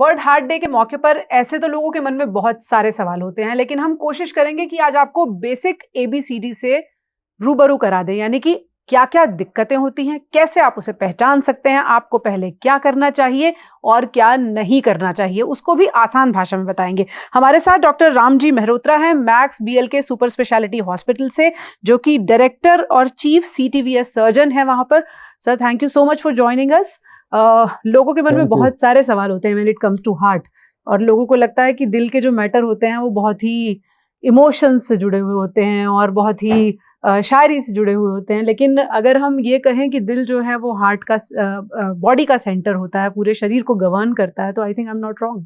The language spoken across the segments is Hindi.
वर्ल्ड हार्ट डे के मौके पर ऐसे तो लोगों के मन में बहुत सारे सवाल होते हैं, लेकिन हम कोशिश करेंगे कि आज आपको बेसिक ABCD से रूबरू करा दें, यानी कि क्या क्या दिक्कतें होती हैं, कैसे आप उसे पहचान सकते हैं, आपको पहले क्या करना चाहिए और क्या नहीं करना चाहिए, उसको भी आसान भाषा में बताएंगे। हमारे साथ डॉक्टर रामजी मेहरोत्रा हैं, max BLK super speciality hospital से, जो कि डायरेक्टर और चीफ CTVS सर्जन है वहां पर। Sir, thank you so much for joining us. लोगों के मन में बहुत सारे सवाल होते हैं when it comes to heart, और लोगों को लगता है कि दिल के जो मैटर होते हैं वो बहुत ही इमोशंस से जुड़े हुए होते हैं और बहुत ही शायरी से जुड़े हुए होते हैं। लेकिन अगर हम ये कहें कि दिल जो है वो हार्ट का बॉडी का सेंटर होता है, पूरे शरीर को गवर्न करता है, तो I think I am not wrong.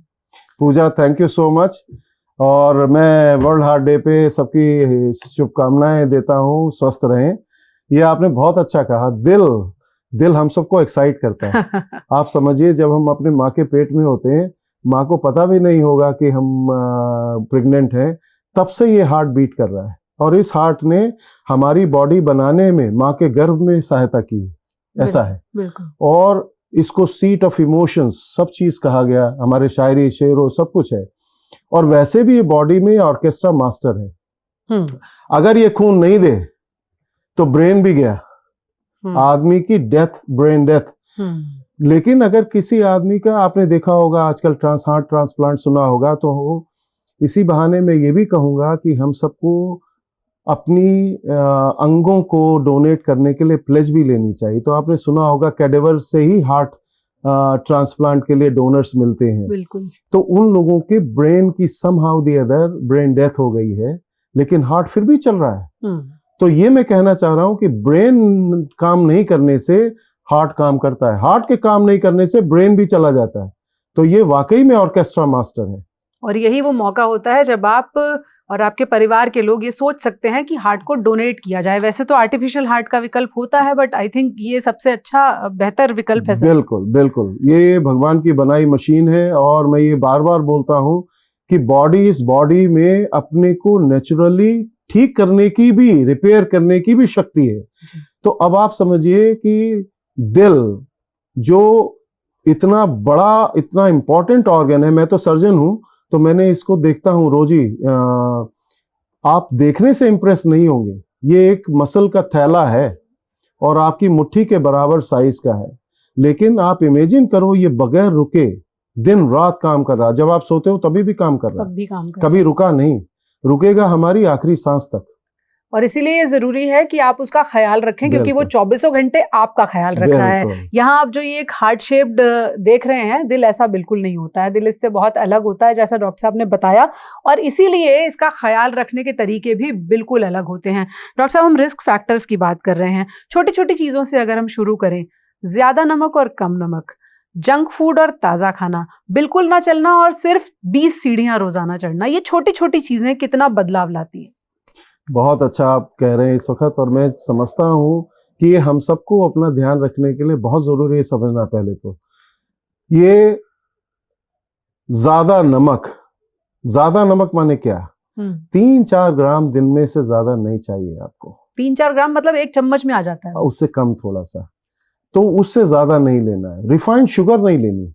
Pooja, thank you so much. और मैं वर्ल्ड हार्ट डे पे सबकी शुभकामनाएं देता हूँ, स्वस्थ रहें। ये आपने बहुत अच्छा कहा, दिल हम सबको एक्साइट करता है। आप समझिए, जब हम अपने माँ के पेट में होते हैं, माँ को पता भी नहीं होगा कि हम प्रेग्नेंट हैं, तब से ये हार्ट बीट कर रहा है, और इस हार्ट ने हमारी बॉडी बनाने में माँ के गर्भ में सहायता की, ऐसा है। बिल्कुल। और इसको सीट ऑफ इमोशंस सब चीज कहा गया, हमारे शायरी शेरों सब कुछ है। और वैसे भी ये बॉडी में ऑर्केस्ट्रा मास्टर है। अगर ये खून नहीं दे तो ब्रेन भी गया, आदमी की डेथ, ब्रेन डेथ। लेकिन अगर किसी आदमी का, आपने देखा होगा आजकल हार्ट ट्रांसप्लांट सुना होगा, तो इसी बहाने में ये भी कहूंगा कि हम सबको अपनी अंगों को डोनेट करने के लिए प्लेज भी लेनी चाहिए। तो आपने सुना होगा कैडेवर से ही हार्ट ट्रांसप्लांट के लिए डोनर्स मिलते हैं। बिल्कुल। तो उन लोगों के ब्रेन की somehow the other brain death हो गई है, लेकिन हार्ट फिर भी चल रहा है। तो ये मैं कहना चाह रहा हूं कि ब्रेन काम नहीं करने से हार्ट काम करता है, हार्ट के काम नहीं करने से ब्रेन भी चला जाता है। तो ये वाकई में ऑर्केस्ट्रा मास्टर है। और यही वो मौका होता है जब आप और आपके परिवार के लोग ये सोच सकते हैं कि हार्ट को डोनेट किया जाए। वैसे तो आर्टिफिशियल हार्ट का विकल्प होता है, बट आई थिंक ये सबसे अच्छा बेहतर विकल्प है। बिल्कुल बिल्कुल, ये भगवान की बनाई मशीन है। और मैं ये बार बार बोलता हूं कि इस बॉडी में अपने को नेचुरली ठीक करने की भी, रिपेयर करने की भी शक्ति है। तो अब आप समझिए कि दिल जो इतना बड़ा, इतना इंपॉर्टेंट ऑर्गन है, मैं तो सर्जन हूं तो मैंने इसको देखता हूं रोज ही। आप देखने से इंप्रेस नहीं होंगे, ये एक मसल का थैला है और आपकी मुट्ठी के बराबर साइज का है। लेकिन आप इमेजिन करो, ये बगैर रुके दिन रात काम कर रहा। जब आप सोते हो तभी भी काम कर रहा, कभी रुका नहीं, रुकेगा हमारी आखिरी सांस तक। और इसीलिए ये जरूरी है कि आप उसका ख्याल रखें, क्योंकि वो 24 घंटे आपका ख्याल रख रहा है। यहाँ आप जो ये एक हार्ट शेप्ड देख रहे हैं, दिल ऐसा बिल्कुल नहीं होता है। दिल इससे बहुत अलग होता है, जैसा डॉक्टर साहब ने बताया, और इसीलिए इसका ख्याल रखने के तरीके भी बिल्कुल अलग होते हैं। डॉक्टर साहब, हम रिस्क फैक्टर्स की बात कर रहे हैं। छोटी छोटी चीजों से अगर हम शुरू करें, ज्यादा नमक और कम नमक, जंक फूड और ताजा खाना, बिल्कुल ना चलना और सिर्फ 20 सीढ़ियां रोजाना चढ़ना, ये छोटी छोटी चीजें कितना बदलाव लाती हैं? बहुत अच्छा आप कह रहे हैं इस वक्त, और मैं समझता हूं कि ये हम सबको अपना ध्यान रखने के लिए बहुत जरूरी है समझना। पहले तो ये ज्यादा नमक माने क्या? 3-4 ग्राम दिन में से ज्यादा नहीं चाहिए आपको। 3-4 ग्राम मतलब 1 चम्मच में आ जाता है, उससे कम थोड़ा सा, तो उससे ज्यादा नहीं लेना है। रिफाइंड शुगर नहीं लेनी।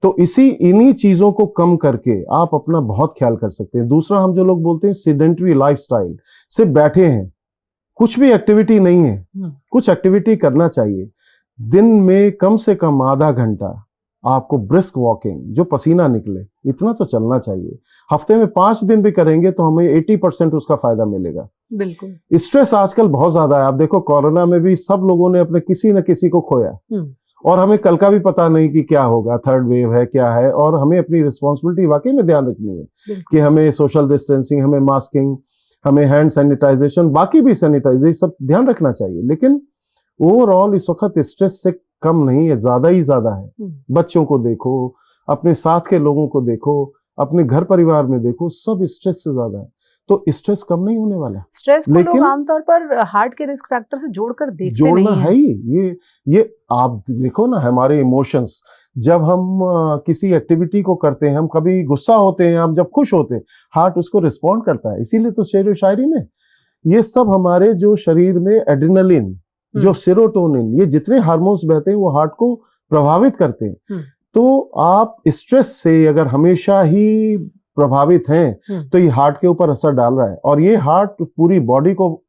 तो इन्हीं चीजों को कम करके आप अपना बहुत ख्याल कर सकते हैं। दूसरा, हम जो लोग बोलते हैं सेडेंटरी लाइफस्टाइल, सिर्फ बैठे हैं, कुछ भी एक्टिविटी नहीं है, कुछ एक्टिविटी करना चाहिए। दिन में कम से कम आधा घंटा आपको ब्रिस्क वॉकिंग, जो पसीना निकले, इतना तो चलना चाहिए। हफ्ते में 5 दिन भी करेंगे तो हमें 80% उसका फायदा मिलेगा। बिल्कुल। स्ट्रेस आजकल बहुत ज्यादा है। आप देखो, कोरोना में भी सब लोगों ने अपने किसी न किसी को खोया, और हमें कल का भी पता नहीं कि क्या होगा, थर्ड वेव है क्या है। और हमें अपनी रिस्पॉन्सिबिलिटी वाकई में ध्यान रखनी है कि हमें सोशल डिस्टेंसिंग, हमें मास्किंग, हमें हैंड सैनिटाइजेशन, बाकी भी सैनिटाइजेशन सब ध्यान रखना चाहिए। लेकिन ओवरऑल इस वक्त स्ट्रेस से कम नहीं है, ज्यादा ही ज्यादा है। बच्चों को देखो, अपने साथ के लोगों को देखो, अपने घर परिवार में देखो, सब स्ट्रेस से ज्यादा है। तो स्ट्रेस कम नहीं होने वाला। स्ट्रेस को लोग आमतौर पर हार्ट के रिस्क फैक्टर से जोड़कर देखते नहीं है ही। ये आप देखो ना, हमारे इमोशंस, जब हम किसी एक्टिविटी को करते हैं, हम कभी गुस्सा होते हैं, हम जब खुश होते हैं, हार्ट उसको रिस्पॉन्ड करता है। इसीलिए तो शेर व शायरी में ये सब हमारे जो शरीर में एड्रेनलिन, जो सेरोटोनिन, ये जितने हार्मोन्स बहते हैं वो हार्ट को प्रभावित करते हैं। तो आप स्ट्रेस से अगर हमेशा ही प्रभावित हैं तो ये हार्ट के ऊपर असर डाल रहा है, और ये हार्ट पूरी बॉडी को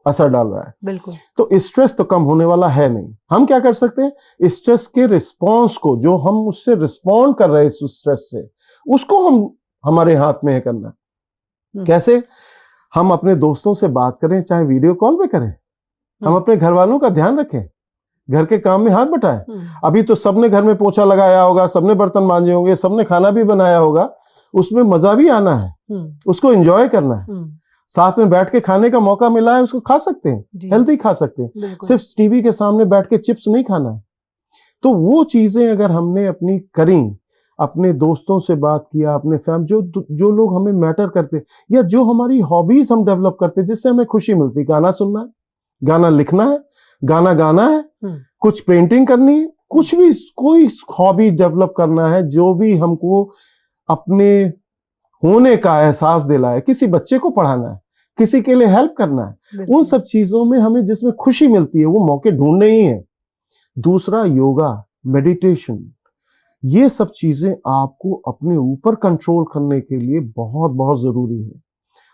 असर डाल रहा है। बिल्कुल। तो स्ट्रेस तो कम होने वाला है नहीं। हम क्या कर सकते हैं, स्ट्रेस के रिस्पॉन्स को, जो हम उससे रिस्पॉन्ड कर रहे हैं इस स्ट्रेस से, उसको हम हमारे हाथ में है करना। कैसे? हम अपने दोस्तों से बात करें, चाहे वीडियो कॉल पे करें, हम अपने घर वालों का ध्यान रखें, घर के काम में हाथ बटाएं। अभी तो सबने घर में पोछा लगाया होगा, सबने बर्तन मांजे होंगे, सबने खाना भी बनाया होगा, उसमें मजा भी आना है, उसको एंजॉय करना है। साथ में बैठ के खाने का मौका मिला है, उसको खा सकते हैं, हेल्दी खा सकते हैं। सिर्फ टीवी के सामने बैठ के चिप्स नहीं खाना है। तो वो चीजें अगर हमने अपनी करी, अपने दोस्तों से बात किया, अपने जो लोग हमें मैटर करते, या जो हमारी हॉबीज हम डेवलप करते जिससे हमें खुशी मिलती, गाना सुनना है, गाना लिखना है, गाना गाना है, कुछ पेंटिंग करनी है, कुछ भी, कोई हॉबी डेवलप करना है जो भी हमको अपने होने का एहसास दिलाए, किसी बच्चे को पढ़ाना है, किसी के लिए हेल्प करना है, उन सब चीजों में हमें जिसमें खुशी मिलती है वो मौके ढूंढने ही है। दूसरा, योगा, मेडिटेशन, ये सब चीजें आपको अपने ऊपर कंट्रोल करने के लिए बहुत बहुत जरूरी है,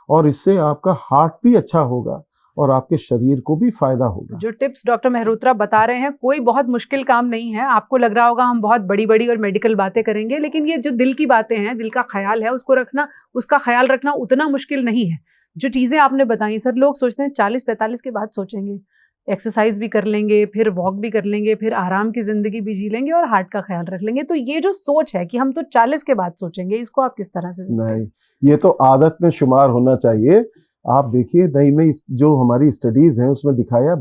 और इससे आपका हार्ट भी अच्छा होगा और आपके शरीर को भी फायदा होगा। जो टिप्स डॉक्टर मेहरोत्रा बता रहे हैं, कोई बहुत मुश्किल काम नहीं है। आपको लग रहा होगा हम बहुत बड़ी बड़ी और मेडिकल बातें करेंगे, लेकिन ये जो दिल की बातें हैं, दिल का ख्याल है, उसको रखना, उसका ख्याल रखना उतना मुश्किल नहीं है। जो चीजें आपने बताई सर, लोग सोचते हैं 40-45 के बाद सोचेंगे, एक्सरसाइज भी कर लेंगे, फिर वॉक भी कर लेंगे, फिर आराम की जिंदगी भी जी लेंगे और हार्ट का ख्याल रख लेंगे। तो ये जो सोच है कि हम तो 40 के बाद सोचेंगे, इसको आप किस तरह से? नहीं, ये तो आदत में शुमार होना चाहिए। आप देखिए, नई नई जो हमारी स्टडीज हैं उसमें दिखाया,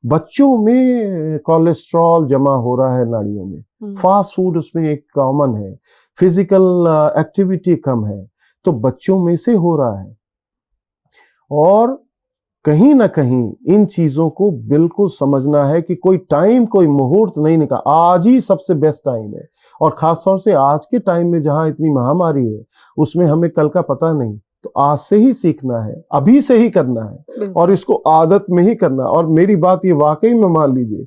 बच्चों में कोलेस्ट्रॉल जमा हो रहा है नाड़ियों में, फास्ट फूड उसमें एक कॉमन है, फिजिकल एक्टिविटी कम है, तो बच्चों में से हो रहा है। और कहीं ना कहीं इन चीजों को बिल्कुल समझना है कि कोई टाइम, कोई मुहूर्त नहीं निकाल, आज ही सबसे बेस्ट टाइम है। और खासतौर से आज के टाइम में जहां इतनी महामारी है, उसमें हमें कल का पता नहीं, तो आज से ही सीखना है, अभी से ही करना है, और इसको आदत में ही करना। और मेरी बात ये वाकई में मान लीजिए,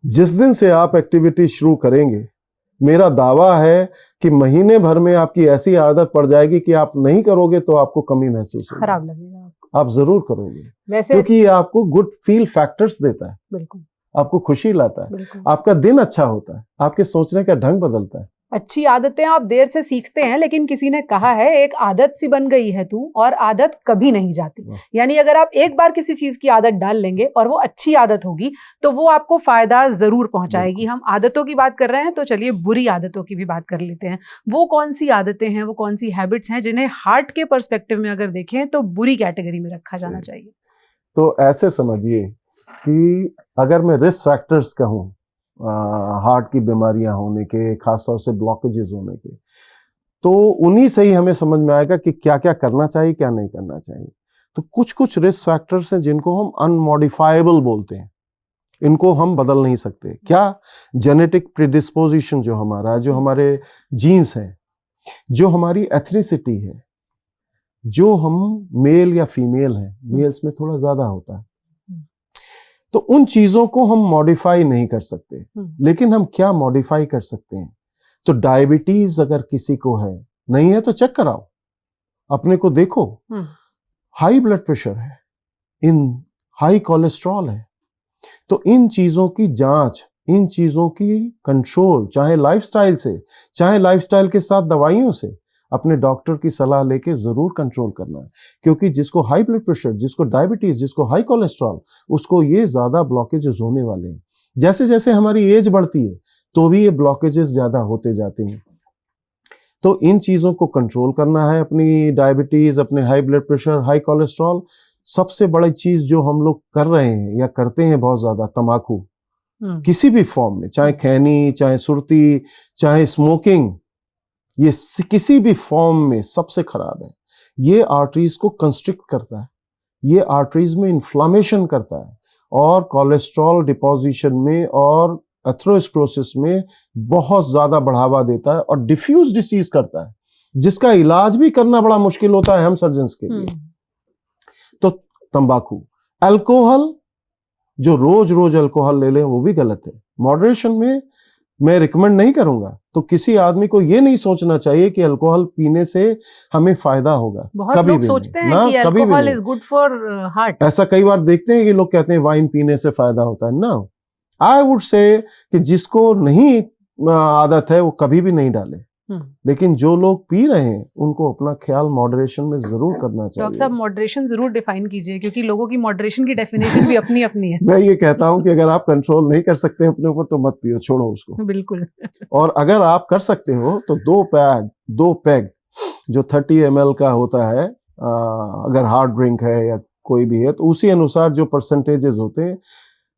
जिस दिन से आप एक्टिविटी शुरू करेंगे, मेरा दावा है कि महीने भर में आपकी ऐसी आदत पड़ जाएगी कि आप नहीं करोगे तो आपको कमी महसूस होगी, खराब लगेगा, आप जरूर करोगे। वैसे क्योंकि ये आपको गुड फील फैक्टर्स देता है, बिल्कुल आपको खुशी लाता है, आपका दिन अच्छा होता है, आपके सोचने का ढंग बदलता है। अच्छी आदतें आप देर से सीखते हैं, लेकिन किसी ने कहा है एक आदत सी बन गई है तू, और आदत कभी नहीं जाती। यानी अगर आप एक बार किसी चीज की आदत डाल लेंगे और वो अच्छी आदत होगी तो वो आपको फायदा जरूर पहुंचाएगी। हम आदतों की बात कर रहे हैं, तो चलिए बुरी आदतों की भी बात कर लेते हैं। वो कौन सी आदतें हैं, वो कौन सी हैबिट्स हैं जिन्हें हार्ट के पर्सपेक्टिव में अगर देखें तो बुरी कैटेगरी में रखा जाना चाहिए? तो ऐसे समझिए कि अगर मैं रिस्क फैक्टर्स कहूँ हार्ट की बीमारियां होने के, खासतौर से ब्लॉकेजेस होने के, तो उन्हीं से ही हमें समझ में आएगा कि क्या क्या करना चाहिए, क्या नहीं करना चाहिए। तो कुछ कुछ रिस्क फैक्टर्स हैं जिनको हम अनमॉडिफाइबल बोलते हैं, इनको हम बदल नहीं सकते। क्या? जेनेटिक प्रीडिस्पोजिशन जो हमारा, जो हमारे जीन्स हैं, जो हमारी एथनिसिटी है, जो हम मेल या फीमेल हैं, मेल्स में थोड़ा ज्यादा होता है, तो उन चीजों को हम मॉडिफाई नहीं कर सकते। लेकिन हम क्या मॉडिफाई कर सकते हैं? तो डायबिटीज अगर किसी को है, नहीं है तो चेक कराओ, अपने को देखो। हाई ब्लड प्रेशर है, इन हाई कोलेस्ट्रॉल है, तो इन चीजों की जांच, इन चीजों की कंट्रोल, चाहे लाइफस्टाइल से, चाहे लाइफस्टाइल के साथ दवाइयों से, अपने डॉक्टर की सलाह लेके जरूर कंट्रोल करना है। क्योंकि जिसको हाई ब्लड प्रेशर, जिसको डायबिटीज, जिसको हाई कोलेस्ट्रॉल, उसको ये ज्यादा ब्लॉकेजेस होने वाले हैं। जैसे जैसे हमारी एज बढ़ती है तो भी ये ब्लॉकेजेस ज्यादा होते जाते हैं। तो इन चीजों को कंट्रोल करना है, अपनी डायबिटीज, अपने high blood pressure, high cholesterol. सबसे बड़ी चीज जो हम लोग कर रहे हैं या करते हैं बहुत ज्यादा, तंबाकू किसी भी फॉर्म में, चाहे खैनी, चाहे सुरती, चाहे स्मोकिंग, ये किसी भी फॉर्म में सबसे खराब है। ये आर्टरीज को कंस्ट्रिक्ट करता है, ये आर्टरीज में इन्फ्लामेशन करता है, और कोलेस्ट्रॉल डिपोजिशन में और एथेरोस्क्लेरोसिस में बहुत ज्यादा बढ़ावा देता है, और डिफ्यूज डिसीज करता है, जिसका इलाज भी करना बड़ा मुश्किल होता है हम सर्जन्स के लिए। तो तंबाकू, अल्कोहल, जो रोज रोज अल्कोहल ले लें वो भी गलत है, मॉडरेशन में मैं रिकमेंड नहीं करूंगा। तो किसी आदमी को ये नहीं सोचना चाहिए कि अल्कोहल पीने से हमें फायदा होगा। बहुत कभी लोग भी सोचते नहीं। हैं ना, कि कभी भी अल्कोहल नहीं। Is good for heart. ऐसा कई बार देखते हैं कि लोग कहते हैं वाइन पीने से फायदा होता है। ना, आई वुड से कि जिसको नहीं आदत है वो कभी भी नहीं डाले, लेकिन जो लोग पी रहे हैं उनको अपना ख्याल मॉडरेशन में जरूर करना चाहिए। डॉक्टर साहब, मॉडरेशन जरूर डिफाइन कीजिए, क्योंकि लोगों की मॉडरेशन की डेफिनेशन भी अपनी अपनी है। मैं ये कहता हूं कि अगर आप कंट्रोल नहीं कर सकते अपने ऊपर तो मत पियो, छोड़ो उसको। बिल्कुल। और अगर आप कर सकते हो तो 2 पैग जो 30 ml का होता है, अगर हार्ड ड्रिंक है या कोई भी है, तो उसी अनुसार जो परसेंटेजेस होते हैं,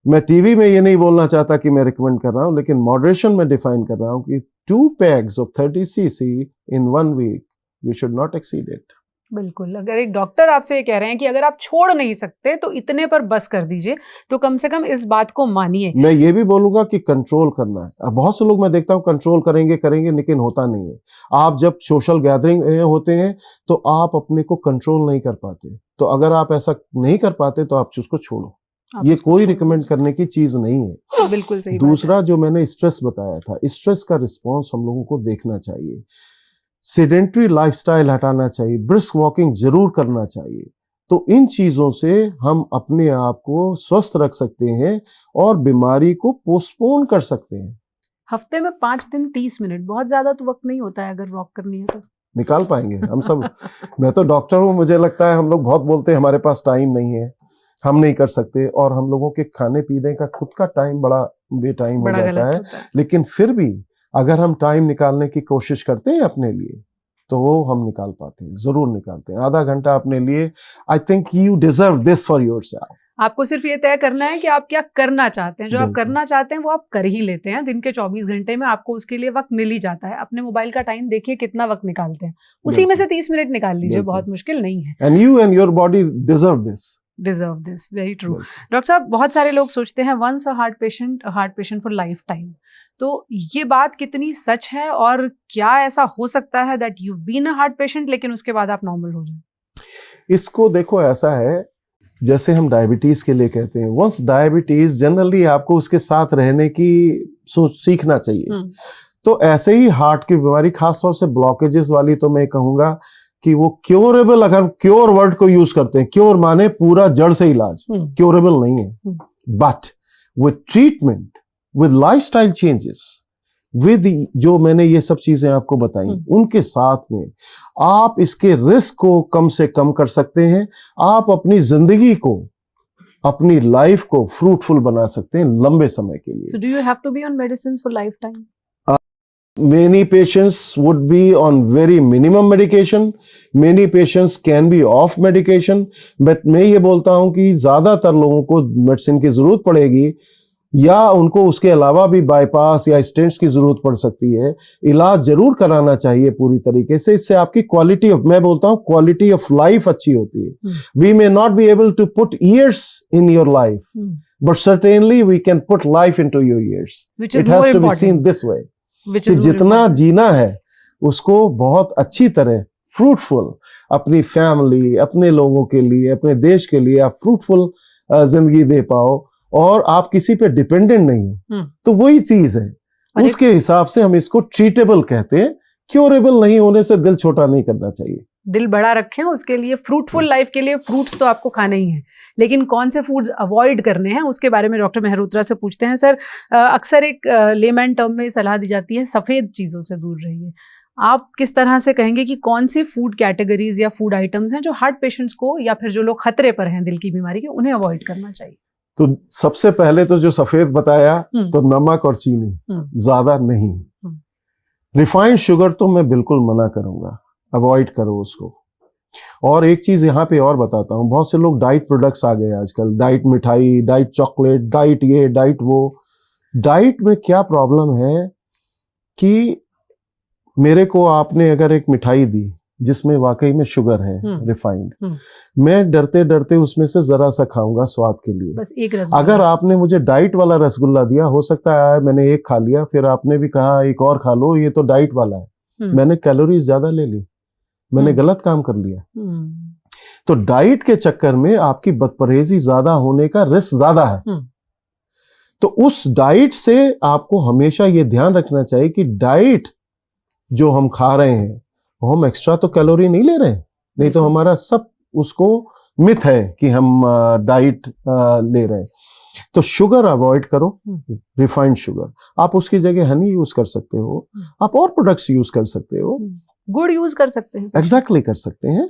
मैं टीवी में ये नहीं बोलना चाहता कि मैं रिकमेंड कर रहा हूं, लेकिन मॉडरेशन में डिफाइन कर रहा हूं कि 2 pegs of 30 cc in 1 week, you should not exceed it. बिल्कुल। अगर एक डॉक्टर आपसे ये कह रहे हैं कि अगर आप छोड़ नहीं सकते तो इतने पर बस कर दीजिए, तो कम से कम इस बात को मानिए। मैं ये भी बोलूंगा कि कंट्रोल करना है। अब बहुत से लोग मैं देखता हूं कंट्रोल करेंगे लेकिन होता नहीं है। आप जब सोशल गैदरिंग होते हैं तो आप अपने को कंट्रोल नहीं कर पाते। तो अगर आप ऐसा नहीं कर पाते तो आप उसको छोड़ो। ये कोई रिकमेंड करने की चीज नहीं है। बिल्कुल सही। दूसरा जो मैंने स्ट्रेस बताया था, स्ट्रेस का रिस्पॉन्स हम लोगों को देखना चाहिए। सेडेंट्री लाइफस्टाइल हटाना चाहिए, ब्रिस्क वॉकिंग जरूर करना चाहिए। तो इन चीजों से हम अपने आप को स्वस्थ रख सकते हैं और बीमारी को पोस्टपोन कर सकते हैं। हफ्ते में 5 दिन 30 मिनट, बहुत ज्यादा तो वक्त नहीं होता है अगर वॉक करनी है तो। निकाल पाएंगे हम सब। मैं तो डॉक्टर हूं, मुझे लगता है हम लोग बहुत बोलते हैं हमारे पास टाइम नहीं है, हम नहीं कर सकते, और हम लोगों के खाने पीने का खुद का टाइम बड़ा बेटाइम हो जाता है। लेकिन फिर भी अगर हम टाइम निकालने की कोशिश करते हैं अपने लिए तो वो हम निकाल पाते हैं, जरूर निकालते हैं। आधा घंटा अपने लिए, I think you deserve this for yourself. आपको सिर्फ ये तय करना है कि आप क्या करना चाहते हैं। जो आप करना चाहते हैं वो आप कर ही लेते हैं। दिन के 24 घंटे में आपको उसके लिए वक्त मिल ही जाता है। अपने मोबाइल का टाइम देखिए कितना वक्त निकालते हैं, उसी में से 30 मिनट निकाल लीजिए, बहुत मुश्किल नहीं है। And you and your body deserve this. Very true. Doctor साहब, बहुत सारे लोग सोचते हैं once a heart patient for life time. तो ये बात कितनी सच है, और क्या ऐसा हो सकता है that you been a heart patient लेकिन उसके बाद आप नॉर्मल हो जाए? इसको देखो, ऐसा है जैसे हम डायबिटीज के लिए कहते हैं, वंस डायबिटीज जनरली आपको उसके साथ रहने की सोच सीखना चाहिए। तो ऐसे ही हार्ट की बीमारी, खासतौर से ब्लॉकेजेस वाली, तो मैं कहूंगा कि वो क्योरेबल, अगर क्योर वर्ड को यूज करते हैं, क्योर माने पूरा जड़ से इलाज, क्योरेबल नहीं है। But with treatment, with lifestyle changes, with जो मैंने ये सब चीजें आपको बताई, उनके साथ में आप इसके रिस्क को कम से कम कर सकते हैं। आप अपनी जिंदगी को, अपनी लाइफ को फ्रूटफुल बना सकते हैं लंबे समय के लिए। So do you have to be on medicines for lifetime? Many patients would be on very minimum medication. Many patients can be off medication. But मैं ये बोलता हूं कि ज्यादातर लोगों को मेडिसिन की जरूरत पड़ेगी, या उनको उसके अलावा भी बाईपास या स्टेंट्स की जरूरत पड़ सकती है। इलाज जरूर कराना चाहिए पूरी तरीके से। इससे आपकी क्वालिटी ऑफ, मैं बोलता हूं क्वालिटी ऑफ लाइफ अच्छी होती है। We may not be able to put years in your life, but certainly we can put life into your years. It has to be seen this way कि जितना जीना है उसको बहुत अच्छी तरह फ्रूटफुल, अपनी फैमिली, अपने लोगों के लिए, अपने देश के लिए आप फ्रूटफुल जिंदगी दे पाओ, और आप किसी पे डिपेंडेंट नहीं हो। तो वही चीज है, उसके हिसाब से हम इसको ट्रीटेबल कहते हैं। क्योरेबल नहीं होने से दिल छोटा नहीं करना चाहिए, दिल बड़ा रखें। उसके लिए फ्रूटफुल लाइफ के लिए फ्रूट्स तो आपको खाने ही हैं, लेकिन कौन से फूड्स अवॉइड करने हैं उसके बारे में डॉक्टर मेहरोत्रा से पूछते हैं। सर, अक्सर एक लेमैन टर्म में सलाह दी जाती है सफ़ेद चीज़ों से दूर रहिए। आप किस तरह से कहेंगे कि कौन सी फूड कैटेगरीज या फूड आइटम्स हैं जो हार्ट पेशेंट्स को, या फिर जो लोग खतरे पर हैं दिल की बीमारी के, उन्हें अवॉइड करना चाहिए? तो सबसे पहले तो जो सफेद बताया, तो नमक और चीनी ज्यादा नहीं। रिफाइंड शुगर तो मैं बिल्कुल मना करूंगा, अवॉइड करो उसको। और एक चीज यहाँ पे और बताता हूँ, बहुत से लोग डाइट प्रोडक्ट्स आ गए आजकल, डाइट मिठाई, डाइट चॉकलेट, डाइट ये, डाइट वो। डाइट में क्या प्रॉब्लम है कि मेरे को आपने अगर एक मिठाई दी जिसमें वाकई में शुगर है, रिफाइंड, मैं डरते डरते उसमें से जरा सा खाऊंगा स्वाद के लिए, बस एक रसगुल्ला। अगर आपने मुझे डाइट वाला रसगुल्ला दिया, हो सकता है मैंने एक खा लिया, फिर आपने भी कहा एक और खा लो, ये तो डाइट वाला है, मैंने कैलोरीज ज्यादा ले ली, मैंने गलत काम कर लिया। तो डाइट के चक्कर में आपकी बदपरहेजी ज्यादा होने का रिस्क ज्यादा है। तो उस डाइट से आपको हमेशा ये ध्यान रखना चाहिए कि डाइट जो हम खा रहे हैं वो हम एक्स्ट्रा तो कैलोरी नहीं ले रहे हैं, नहीं तो हमारा सब उसको मिथ है कि हम डाइट ले रहे हैं। तो शुगर अवॉइड करो, रिफाइंड शुगर। आप उसकी जगह हनी यूज कर सकते हो, आप और प्रोडक्ट्स यूज कर सकते हो, गुड़ यूज कर सकते हैं। एग्जैक्टली कर सकते हैं।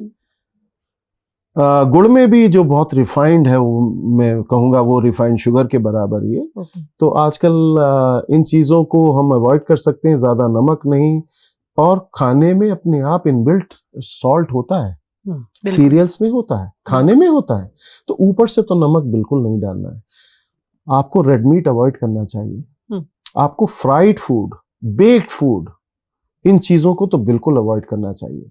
गुड़ में भी जो बहुत रिफाइंड है वो मैं कहूँगा वो रिफाइंड शुगर के बराबर ही है। तो आजकल इन चीज़ों को हम अवॉइड कर सकते हैं, ज़्यादा नमक नहीं, और खाने में अपने आप इनबिल्ट सॉल्ट होता है, सीरियल्स में होता है, खाने में होता है, तो ऊपर से तो नमक बिल्कुल नहीं डालना है। आपको रेड मीट अवॉइड करना चाहिए, आपको फ्राइड फूड, बेक्ड फूड, इन चीज़ों को तो बिल्कुल अवॉइड करना चाहिए।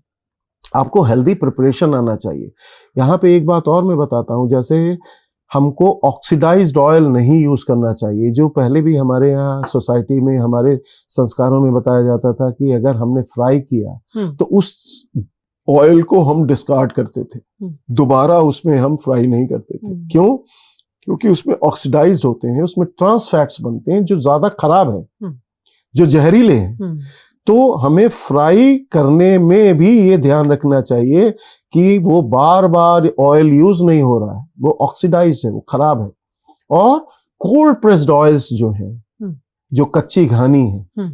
आपको हेल्दी प्रिपरेशन आना चाहिए। यहाँ पे एक बात और मैं बताता हूँ, जैसे हमको ऑक्सीडाइज्ड ऑयल नहीं यूज करना चाहिए, जो पहले भी हमारे यहाँ सोसाइटी में हमारे संस्कारों में बताया जाता था कि अगर हमने फ्राई किया तो उस ऑयल को हम डिस्कार्ड करते थे, दोबारा उसमें हम फ्राई नहीं करते थे। क्यों? क्योंकि उसमें ऑक्सीडाइज्ड होते हैं, उसमें ट्रांस फैट्स बनते हैं जो ज्यादा खराब है, जो जहरीले हैं। तो हमें फ्राई करने में भी ये ध्यान रखना चाहिए कि वो बार बार ऑयल यूज नहीं हो रहा है, वो ऑक्सीडाइज्ड है, वो खराब है। और कोल्ड प्रेस्ड ऑयल्स जो हैं, जो कच्ची घानी है,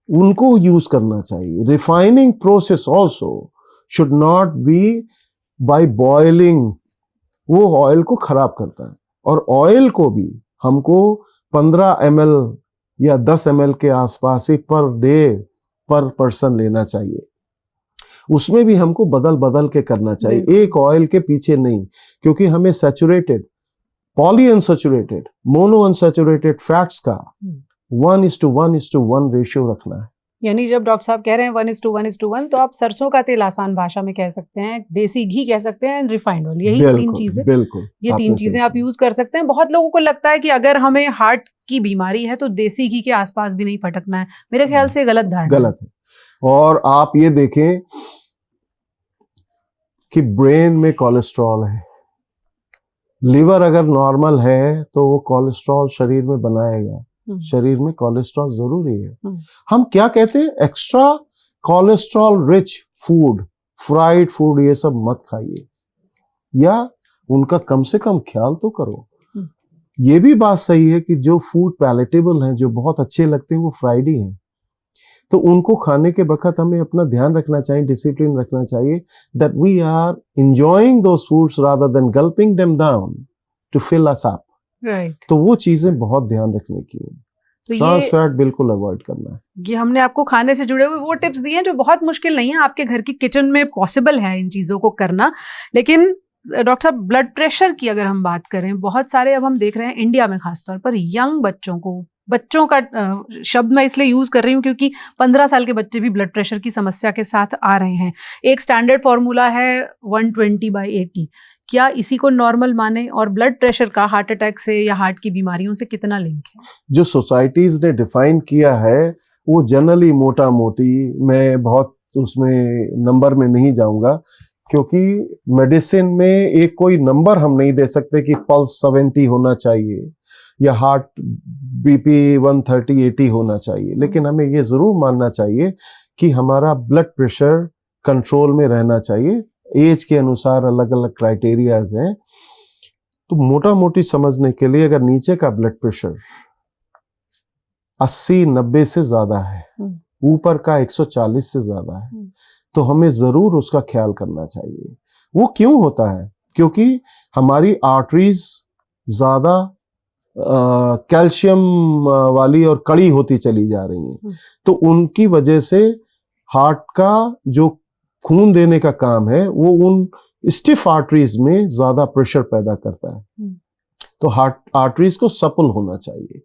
उनको यूज करना चाहिए। Refining process also should not be by boiling, वो ऑयल को खराब करता है। और ऑयल को भी हमको 15 ml या 10 ml के आसपास ही पर डे पर पर्सन लेना चाहिए। उसमें भी हमको बदल बदल के करना चाहिए, एक ऑयल के पीछे नहीं, क्योंकि हमें saturated, poly unsaturated, mono unsaturated fats का 1:1:1 रेशियो रखना है। यानी जब डॉक्टर साहब कह रहे हैं 1:1:1, तो आप सरसों का तेल आसान भाषा में कह सकते हैं, देसी घी कह सकते हैं, रिफाइंड ऑयल, यही तीन चीजें, बिल्कुल ये तीन चीजें आप यूज कर सकते हैं। बहुत लोगों को लगता है कि अगर हमें हार्ट की बीमारी है तो देसी घी के आसपास भी नहीं फटकना है। मेरे ख्याल से गलत धारणा, गलत है। और आप ये देखें कि ब्रेन में कोलेस्ट्रॉल है, लिवर अगर नॉर्मल है तो वो कोलेस्ट्रॉल शरीर में बनाएगा, शरीर में कोलेस्ट्रॉल जरूरी है। हम क्या कहते हैं, extra cholesterol rich food, fried food, ये सब मत खाइए, या उनका कम से कम ख्याल तो करो। ये भी बात सही है कि जो फूड पैलेटेबल हैं, जो बहुत अच्छे लगते हैं, वो फ्राइड ही हैं, तो उनको खाने के वक्त हमें अपना ध्यान रखना चाहिए, डिसिप्लिन रखना चाहिए, that we are enjoying those foods rather than gulping them down to fill us up. Right. तो वो चीजें बहुत ध्यान रखने की है। तो ट्रांस फैट बिल्कुल अवॉइड करना है। ये हमने आपको खाने से जुड़े हुए वो टिप्स दिए हैं जो बहुत मुश्किल नहीं है, आपके घर की किचन में पॉसिबल है इन चीजों को करना। लेकिन डॉक्टर साहब, ब्लड प्रेशर की अगर हम बात करें, बहुत सारे अब हम देख रहे हैं इंडिया में खासतौर पर यंग बच्चों का शब्द मैं इसलिए यूज कर रही हूँ क्योंकि 15 साल के बच्चे भी ब्लड प्रेशर की समस्या के साथ आ रहे हैं। एक स्टैंडर्ड फॉर्मूला है 120/80, क्या इसी को नॉर्मल माने? और ब्लड प्रेशर का हार्ट अटैक से या हार्ट की बीमारियों से कितना लिंक है? जो सोसाइटीज ने डिफाइन किया है वो जनरली मोटा मोटी, मैं बहुत उसमें नंबर में नहीं जाऊंगा, क्योंकि मेडिसिन में एक कोई नंबर हम नहीं दे सकते कि पल्स 70 होना चाहिए या हार्ट बीपी 130/80 होना चाहिए। लेकिन हमें ये जरूर मानना चाहिए कि हमारा ब्लड प्रेशर कंट्रोल में रहना चाहिए। एज के अनुसार अलग अलग क्राइटेरियाज हैं। तो मोटा मोटी समझने के लिए, अगर नीचे का ब्लड प्रेशर 80-90 से ज्यादा है, ऊपर का 140 से ज्यादा है, तो हमें जरूर उसका ख्याल करना चाहिए। वो क्यों होता है? क्योंकि हमारी आर्टरीज ज्यादा कैल्शियम वाली और कड़ी होती चली जा रही हैं, तो उनकी वजह से हार्ट का जो खून देने का काम है वो उन स्टिफ आर्टरीज में ज्यादा प्रेशर पैदा करता है। तो हार्ट आर्टरीज को सपल होना चाहिए।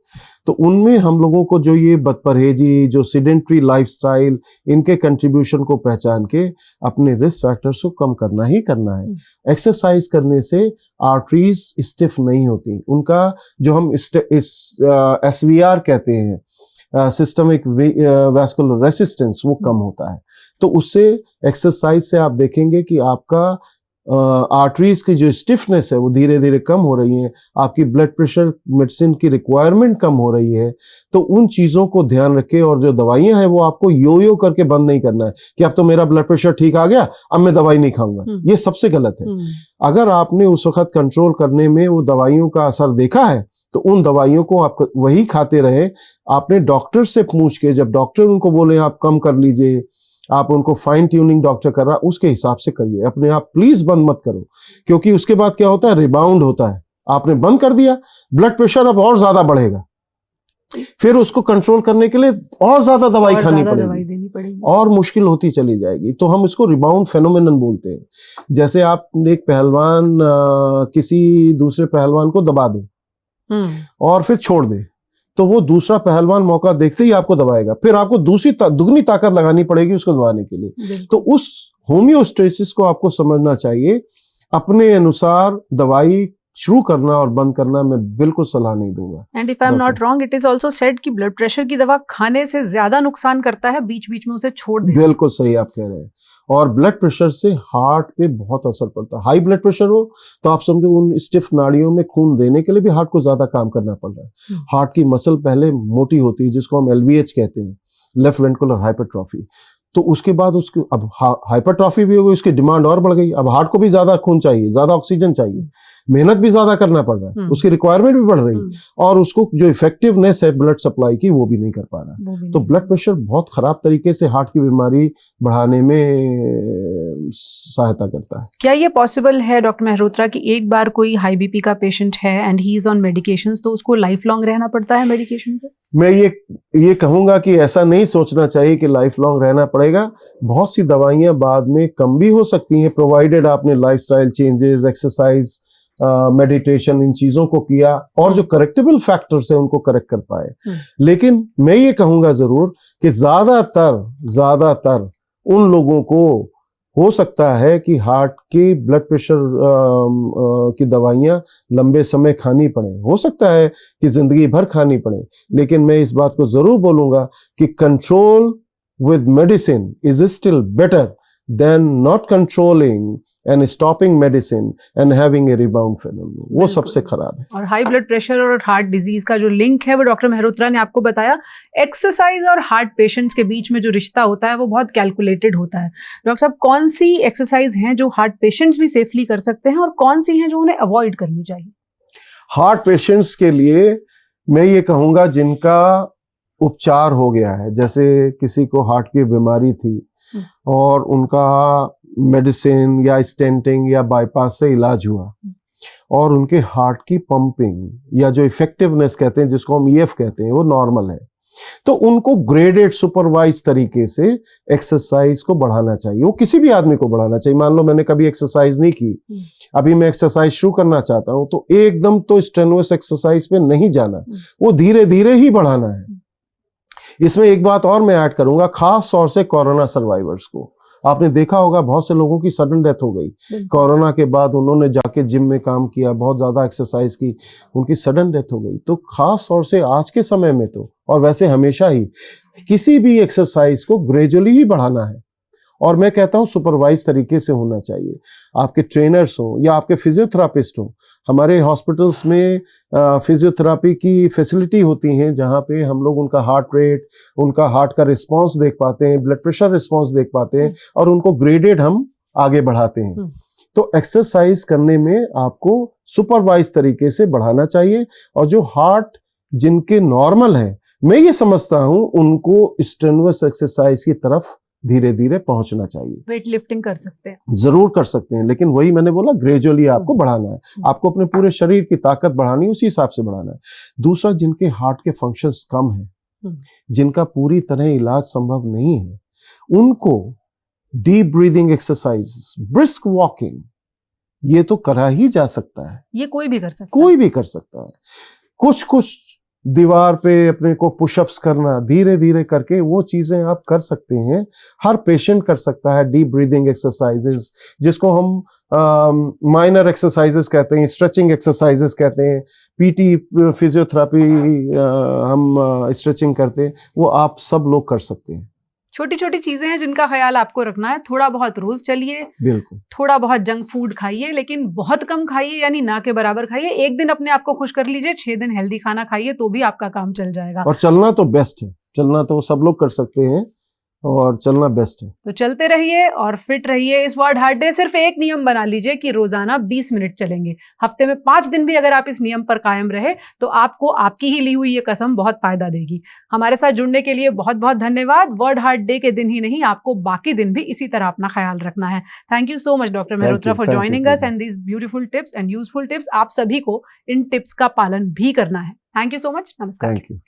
तो उनमें हम लोगों को जो ये बदपरहेजी, जो सीडेंट्री लाइफस्टाइल, इनके कंट्रीब्यूशन को पहचान के अपने रिस्क फैक्टर्स को कम करना ही करना है। एक्सरसाइज करने से आर्टरीज स्टिफ नहीं होती, उनका जो हम SVR कहते हैं, सिस्टमिक वैस्कुलर रेसिस्टेंस, वो कम होता है। तो उससे एक्सरसाइज से आप देखेंगे कि आपका आर्टरीज की जो स्टिफनेस है वो धीरे धीरे कम हो रही है, आपकी ब्लड प्रेशर मेडिसिन की रिक्वायरमेंट कम हो रही है, तो उन चीज़ों को ध्यान रखें। और जो दवाइयां हैं वो आपको यो करके बंद नहीं करना है कि अब तो मेरा ब्लड प्रेशर ठीक आ गया, अब मैं दवाई नहीं खाऊंगा। ये सबसे गलत है। अगर आपने उस वक्त कंट्रोल करने में वो दवाइयों का असर देखा है तो उन दवाइयों को आप वही खाते रहे। आपने डॉक्टर से पूछ के, जब डॉक्टर उनको बोले आप कम कर लीजिए, आप उनको फाइन ट्यूनिंग डॉक्टर कर रहा, उसके हिसाब से करिए। अपने आप प्लीज बंद मत करो, क्योंकि उसके बाद क्या होता है, रिबाउंड होता है। आपने बंद कर दिया, ब्लड प्रेशर अब और ज्यादा बढ़ेगा, फिर उसको कंट्रोल करने के लिए और ज्यादा दवाई खानी पड़ेगी और मुश्किल होती चली जाएगी। तो हम इसको रिबाउंड फेनोमेनन बोलते हैं। जैसे आप एक पहलवान किसी दूसरे पहलवान को दबा दे और फिर छोड़ दे, तो वो दूसरा पहलवान मौका देखते ही आपको दबाएगा, फिर आपको दुगनी ताकत लगानी पड़ेगी उसको दबाने के लिए। तो उस होम्योस्टेसिस को आपको समझना चाहिए। अपने अनुसार दवाई शुरू करना और बंद करना मैं बिल्कुल सलाह नहीं दूंगा। And if I am not wrong, it is also said कि ब्लड प्रेशर की दवा खाने से ज्यादा नुकसान करता है, बीच बीच में उसे छोड़ दें। बिल्कुल सही आप कह रहे हैं। और ब्लड प्रेशर से हार्ट पे बहुत असर पड़ता है। हाई ब्लड प्रेशर हो तो आप समझो उन स्टिफ नाड़ियों में खून देने के लिए भी हार्ट को ज्यादा काम करना पड़ रहा है। हार्ट की मसल पहले मोटी होती है, जिसको हम LVH कहते हैं, लेफ्ट वेंट्रिकुलर हाइपरट्रॉफी। तो उसके बाद उसकी अब हाइपरट्रॉफी भी हो गई, उसकी डिमांड और बढ़ गई। अब हार्ट को भी ज्यादा खून चाहिए, ज्यादा ऑक्सीजन चाहिए, मेहनत भी ज्यादा करना पड़ रहा है, उसकी रिक्वायरमेंट भी बढ़ रही है, और उसको जो इफेक्टिवनेस है ब्लड सप्लाई की वो भी नहीं कर पा रहा। तो ब्लड प्रेशर बहुत खराब तरीके से हार्ट की बीमारी बढ़ाने में सहायता करता है। क्या ये पॉसिबल है डॉक्टर मेहरोत्रा कि एक बार कोई हाई बीपी का पेशेंट है and he is on medications, तो उसको लाइफ लॉन्ग रहना पड़ता है मेडिकेशन पे? मैं ये कहूंगा कि ऐसा नहीं सोचना चाहिए कि लाइफ लॉन्ग रहना पड़ेगा। बहुत सी दवाइयां बाद में कम भी हो सकती हैं, प्रोवाइडेड आपने लाइफस्टाइल चेंजेस, एक्सरसाइज, मेडिटेशन, इन चीजों को किया और जो करेक्टेबल फैक्टर्स है उनको करेक्ट कर पाए। लेकिन मैं ये कहूंगा जरूर कि ज्यादातर उन लोगों को हो सकता है कि हार्ट की ब्लड प्रेशर की दवाइयां लंबे समय खानी पड़े, हो सकता है कि जिंदगी भर खानी पड़े। लेकिन मैं इस बात को जरूर बोलूंगा कि control with medicine is still better than not controlling and stopping medicine and having a rebound phenomenon। वो सबसे खराब है। और हाई ब्लड प्रेशर और हार्ट डिजीज का जो लिंक है वो डॉक्टर मेहरोत्रा ने आपको बताया। एक्सरसाइज और हार्ट पेशेंट्स के बीच में जो रिश्ता होता है वो बहुत कैलकुलेटेड होता है। डॉक्टर साहब, कौन सी एक्सरसाइज हैं जो हार्ट पेशेंट्स भी सेफली कर सकते हैं और कौन सी हैं जो उन्हें अवॉइड करनी चाहिए? हार्ट पेशेंट्स के लिए मैं ये कहूंगा जिनका उपचार हो गया है, जैसे किसी को हार्ट की बीमारी थी और उनका मेडिसिन या स्टेंटिंग या बाईपास से इलाज हुआ और उनके हार्ट की पंपिंग या जो इफेक्टिवनेस कहते हैं, जिसको हम EF कहते हैं, वो नॉर्मल है, तो उनको ग्रेडेड सुपरवाइज तरीके से एक्सरसाइज को बढ़ाना चाहिए। वो किसी भी आदमी को बढ़ाना चाहिए। मान लो मैंने कभी एक्सरसाइज नहीं की, अभी मैं एक्सरसाइज शुरू करना चाहता हूं, तो एकदम तो स्ट्रेनुअस एक्सरसाइज पे नहीं जाना, वो धीरे धीरे ही बढ़ाना है। इसमें एक बात और मैं ऐड करूंगा, खास तौर से कोरोना सर्वाइवर्स को। आपने देखा होगा बहुत से लोगों की सडन डेथ हो गई कोरोना के बाद। उन्होंने जाके जिम में काम किया, बहुत ज्यादा एक्सरसाइज की, उनकी सडन डेथ हो गई। तो खास तौर से आज के समय में तो, और वैसे हमेशा ही, किसी भी एक्सरसाइज को ग्रेजुअली ही बढ़ाना है और मैं कहता हूं सुपरवाइज तरीके से होना चाहिए। आपके ट्रेनर्स हो या आपके फिजियोथेरापिस्ट हो। हमारे हॉस्पिटल्स में फिजियोथेरापी की फैसिलिटी होती हैं जहां पे हम लोग उनका हार्ट रेट, उनका हार्ट का रिस्पांस देख पाते हैं, ब्लड प्रेशर रिस्पांस देख पाते हैं और उनको ग्रेडेड हम आगे बढ़ाते हैं। तो एक्सरसाइज करने में आपको सुपरवाइज तरीके से बढ़ाना चाहिए। और जो हार्ट जिनके नॉर्मल है, मैं ये समझता हूं उनको स्ट्रेनुअस एक्सरसाइज की तरफ धीरे धीरे पहुंचना चाहिए। वेट लिफ्टिंग कर सकते हैं, जरूर कर सकते हैं, लेकिन वही मैंने बोला ग्रेजुअली आपको बढ़ाना है। आपको अपने पूरे शरीर की ताकत बढ़ानी है, उसी हिसाब से बढ़ाना है। दूसरा, जिनके हार्ट के फंक्शंस कम है, जिनका पूरी तरह इलाज संभव नहीं है, उनको deep breathing exercise, brisk walking, ये तो करा ही जा सकता है। ये कोई भी कर सकता है, कोई भी कर सकता है। कुछ दीवार पे अपने को पुशअप्स करना, धीरे धीरे करके वो चीजें आप कर सकते हैं। हर पेशेंट कर सकता है डीप ब्रीदिंग एक्सरसाइजेस, जिसको हम माइनर एक्सरसाइजेस कहते हैं, स्ट्रेचिंग एक्सरसाइजेस कहते हैं। PT फिजियोथेरापी हम स्ट्रेचिंग करते हैं, वो आप सब लोग कर सकते हैं। छोटी छोटी चीजें हैं जिनका ख्याल आपको रखना है। थोड़ा बहुत रोज चलिए, बिल्कुल। थोड़ा बहुत जंक फूड खाइए, लेकिन बहुत कम खाइए, यानी ना के बराबर खाइए। एक दिन अपने आप को खुश कर लीजिए, 6 दिन हेल्दी खाना खाइए, तो भी आपका काम चल जाएगा। और चलना तो बेस्ट है, चलना तो सब लोग कर सकते हैं और चलना बेस्ट है। तो चलते रहिए और फिट रहिए। इस वर्ल्ड हार्ट डे सिर्फ एक नियम बना लीजिए कि रोजाना 20 मिनट चलेंगे। हफ्ते में 5 दिन भी अगर आप इस नियम पर कायम रहे तो आपको आपकी ही ली हुई ये कसम बहुत फायदा देगी। हमारे साथ जुड़ने के लिए बहुत बहुत धन्यवाद। वर्ल्ड हार्ट डे के दिन ही नहीं, आपको बाकी दिन भी इसी तरह अपना ख्याल रखना है। Thank you so much doctor Mehrotra for joining us and these beautiful tips and useful tips. आप सभी को इन टिप्स का पालन भी करना है। Thank you so much. नमस्कार। Thank you.